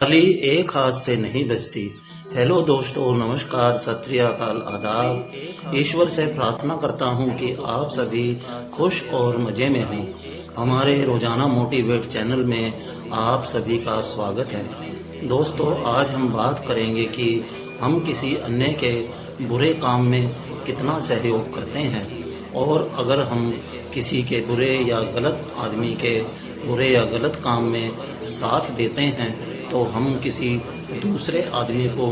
ताली एक हाथ से नहीं बजती। हेलो दोस्तों, नमस्कार, सत श्री अकाल, आदाब। ईश्वर से प्रार्थना करता हूँ कि आप सभी खुश और मज़े में हों। हमारे रोजाना मोटिवेट चैनल में आप सभी का स्वागत है। दोस्तों, आज हम बात करेंगे कि हम किसी अन्य के बुरे काम में कितना सहयोग करते हैं, और अगर हम किसी के बुरे या गलत आदमी के बुरे या गलत काम में साथ देते हैं तो हम किसी दूसरे आदमी को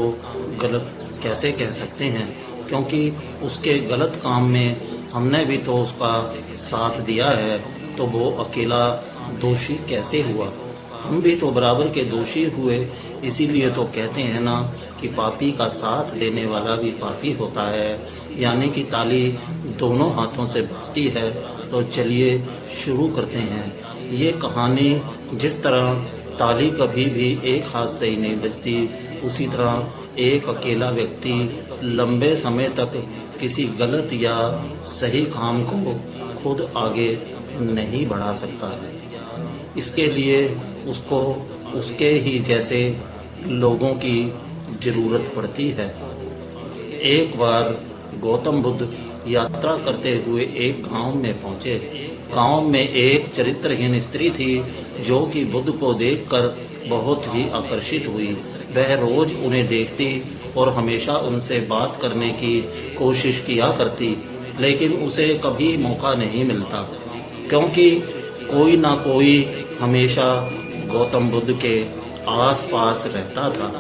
गलत कैसे कह सकते हैं, क्योंकि उसके गलत काम में हमने भी तो उसका साथ दिया है, तो वो अकेला दोषी कैसे हुआ। हम भी तो बराबर के दोषी हुए। इसीलिए तो कहते हैं ना कि पापी का साथ देने वाला भी पापी होता है, यानी कि ताली दोनों हाथों से बजती है। तो चलिए शुरू करते हैं ये कहानी। जिस तरह ताली कभी भी एक हाथ से ही नहीं बजती, उसी तरह एक अकेला व्यक्ति लंबे समय तक किसी गलत या सही काम को खुद आगे नहीं बढ़ा सकता है। इसके लिए उसको उसके ही जैसे लोगों की जरूरत पड़ती है। एक बार गौतम बुद्ध यात्रा करते हुए एक गांव में पहुंचे। गांव में एक चरित्रहीन स्त्री थी जो कि बुद्ध को देखकर बहुत ही आकर्षित हुई। वह रोज उन्हें देखती और हमेशा उनसे बात करने की कोशिश किया करती, लेकिन उसे कभी मौका नहीं मिलता, क्योंकि कोई ना कोई हमेशा गौतम बुद्ध के आसपास रहता था।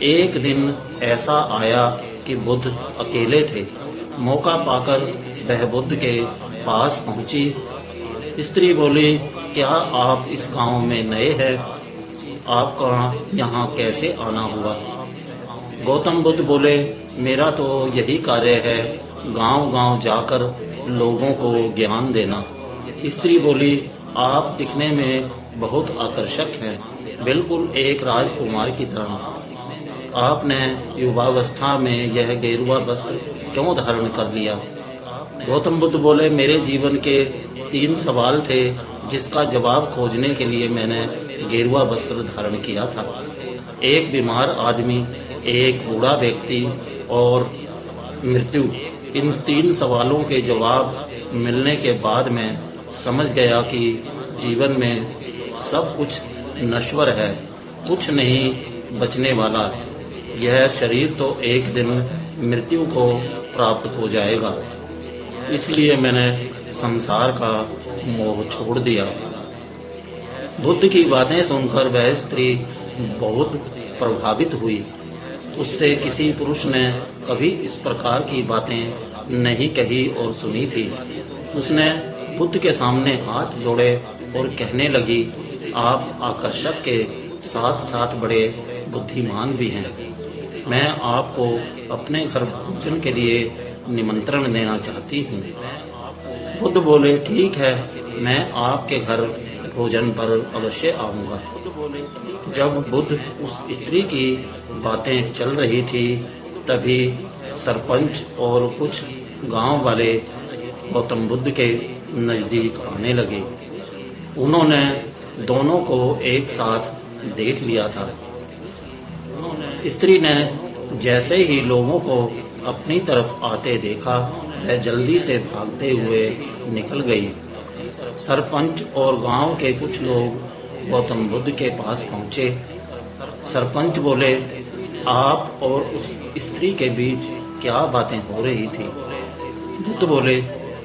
एक दिन ऐसा आया कि बुद्ध अकेले थे। मौका पाकर वह बुद्ध के पास पहुंची। स्त्री बोली, क्या आप इस गांव में नए हैं? आपका यहाँ कैसे आना हुआ? गौतम बुद्ध बोले, मेरा तो यही कार्य है, गांव-गांव जाकर लोगों को ज्ञान देना। स्त्री बोली, आप दिखने में बहुत आकर्षक हैं, बिल्कुल एक राजकुमार की तरह। आपने युवावस्था में यह गेरुआ वस्त्र क्यों धारण कर लिया? गौतम बुद्ध बोले, मेरे जीवन के 3 सवाल थे जिसका जवाब खोजने के लिए मैंने गेरुआ वस्त्र धारण किया था। एक बीमार आदमी, एक बूढ़ा व्यक्ति और मृत्यु। इन 3 सवालों के जवाब मिलने के बाद मैं समझ गया कि जीवन में सब कुछ नश्वर है, कुछ नहीं बचने वाला। यह शरीर तो एक दिन मृत्यु को प्राप्त हो जाएगा। इसलिए मैंने संसार का मोह छोड़ दिया। बुद्ध की बातें सुनकर वह स्त्री बहुत प्रभावित हुई। उससे किसी पुरुष ने कभी इस प्रकार की बातें नहीं कही और सुनी थी। उसने बुद्ध के सामने हाथ जोड़े और कहने लगी, आप आकर्षक के साथ साथ बड़े बुद्धिमान भी हैं। मैं आपको अपने घर भोजन के लिए निमंत्रण देना चाहती हूँ। बुद्ध बोले, ठीक है, मैं आपके घर भोजन पर अवश्य आऊँगा। जब बुद्ध उस स्त्री की बातें चल रही थी, तभी सरपंच और कुछ गांव वाले गौतम बुद्ध के नजदीक आने लगे। उन्होंने दोनों को एक साथ देख लिया था। स्त्री ने जैसे ही लोगों को अपनी तरफ आते देखा, वह जल्दी से भागते हुए निकल गई। सरपंच और गांव के कुछ लोग गौतम बुद्ध के पास पहुंचे। सरपंच बोले, आप और उस स्त्री के बीच क्या बातें हो रही थी? बुद्ध बोले,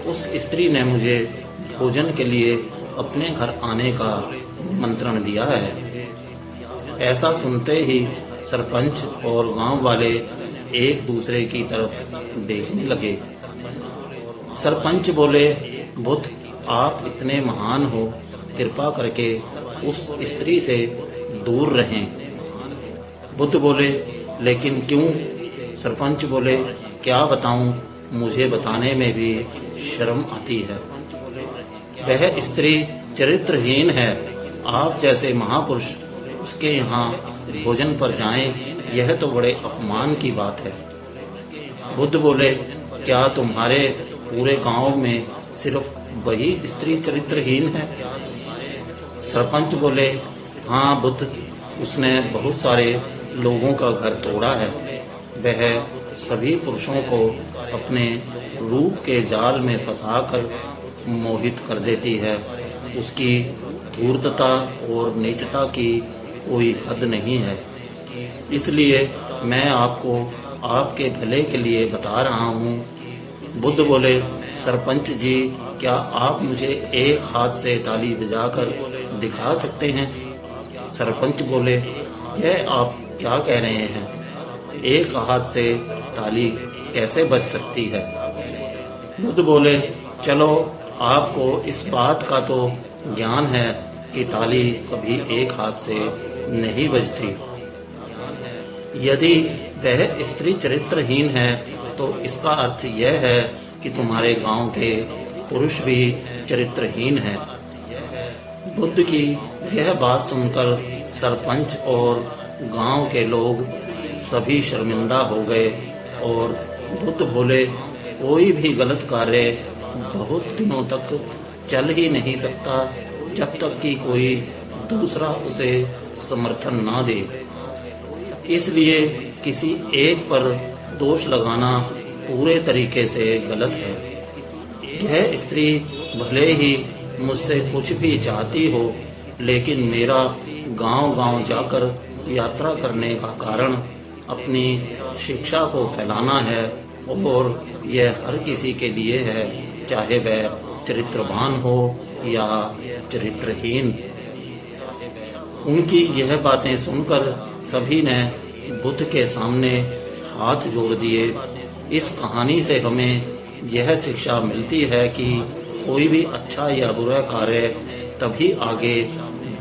उस स्त्री ने मुझे भोजन के लिए अपने घर आने का निमंत्रण दिया है। ऐसा सुनते ही सरपंच और गांव वाले एक दूसरे की तरफ देखने लगे। सरपंच बोले, बुद्ध, आप इतने महान हो, कृपा करके उस स्त्री से दूर रहें। बुद्ध बोले, लेकिन क्यों? सरपंच बोले, क्या बताऊं, मुझे बताने में भी शर्म आती है। वह स्त्री चरित्रहीन है। आप जैसे महापुरुष उसके यहाँ भोजन पर जाएं, यह तो बड़े अपमान की बात है। बुद्ध बोले, क्या तुम्हारे पूरे गांव में सिर्फ वही स्त्री चरित्रहीन है? सरपंच बोले, हाँ बुद्ध, उसने बहुत सारे लोगों का घर तोड़ा है। वह सभी पुरुषों को अपने रूप के जाल में फंसाकर मोहित कर देती है। उसकी धूर्तता और नीचता की कोई हद नहीं है। इसलिए मैं आपको आपके भले के लिए बता रहा हूँ। बुद्ध बोले, सरपंच जी, क्या आप मुझे एक हाथ से ताली बजाकर दिखा सकते हैं? सरपंच बोले, यह आप क्या कह रहे हैं? एक हाथ से ताली कैसे बज सकती है? बुद्ध बोले, चलो, आपको इस बात का तो ज्ञान है कि ताली कभी एक हाथ से नहीं बजती। यदि वह स्त्री चरित्रहीन है तो इसका अर्थ यह है कि तुम्हारे गांव के पुरुष भी चरित्रहीन हैं। बुद्ध की यह बात सुनकर सरपंच और गांव के लोग सभी शर्मिंदा हो गए और बुद्ध बोले, कोई भी गलत कार्य बहुत दिनों तक चल ही नहीं सकता जब तक कि कोई दूसरा उसे समर्थन ना दे। इसलिए किसी एक पर दोष लगाना पूरे तरीके से गलत है। यह स्त्री भले ही मुझसे कुछ भी चाहती हो, लेकिन मेरा गांव-गांव जाकर यात्रा करने का कारण अपनी शिक्षा को फैलाना है और यह हर किसी के लिए है, चाहे वह चरित्रवान हो या चरित्रहीन। उनकी यह बातें सुनकर सभी ने बुद्ध के सामने हाथ जोड़ दिए। इस कहानी से हमें यह शिक्षा मिलती है कि कोई भी अच्छा या बुरा कार्य तभी आगे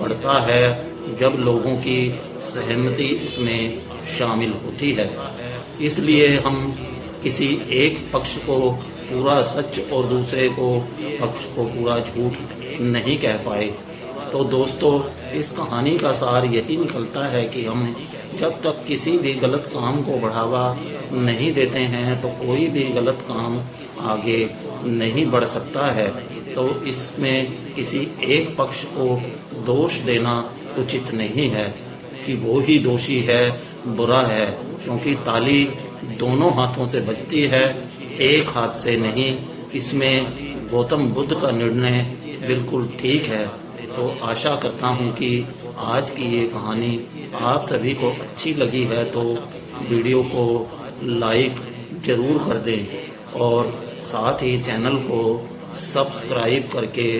बढ़ता है जब लोगों की सहमति उसमें शामिल होती है। इसलिए हम किसी एक पक्ष को पूरा सच और दूसरे पक्ष को पूरा झूठ नहीं कह पाए। तो दोस्तों, इस कहानी का सार यही निकलता है कि हम जब तक किसी भी गलत काम को बढ़ावा नहीं देते हैं तो कोई भी गलत काम आगे नहीं बढ़ सकता है। तो इसमें किसी एक पक्ष को दोष देना उचित नहीं है कि वो ही दोषी है, बुरा है, क्योंकि ताली दोनों हाथों से बजती है, एक हाथ से नहीं। इसमें गौतम बुद्ध का निर्णय बिल्कुल ठीक है। तो आशा करता हूँ कि आज की ये कहानी आप सभी को अच्छी लगी है, तो वीडियो को लाइक जरूर कर दें और साथ ही चैनल को सब्सक्राइब करके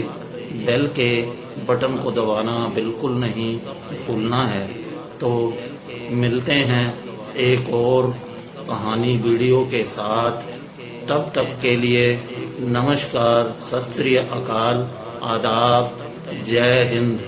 बेल के बटन को दबाना बिल्कुल नहीं भूलना है। तो मिलते हैं एक और कहानी वीडियो के साथ। तब तक के लिए नमस्कार, सत श्री अकाल, आदाब, जय हिंद।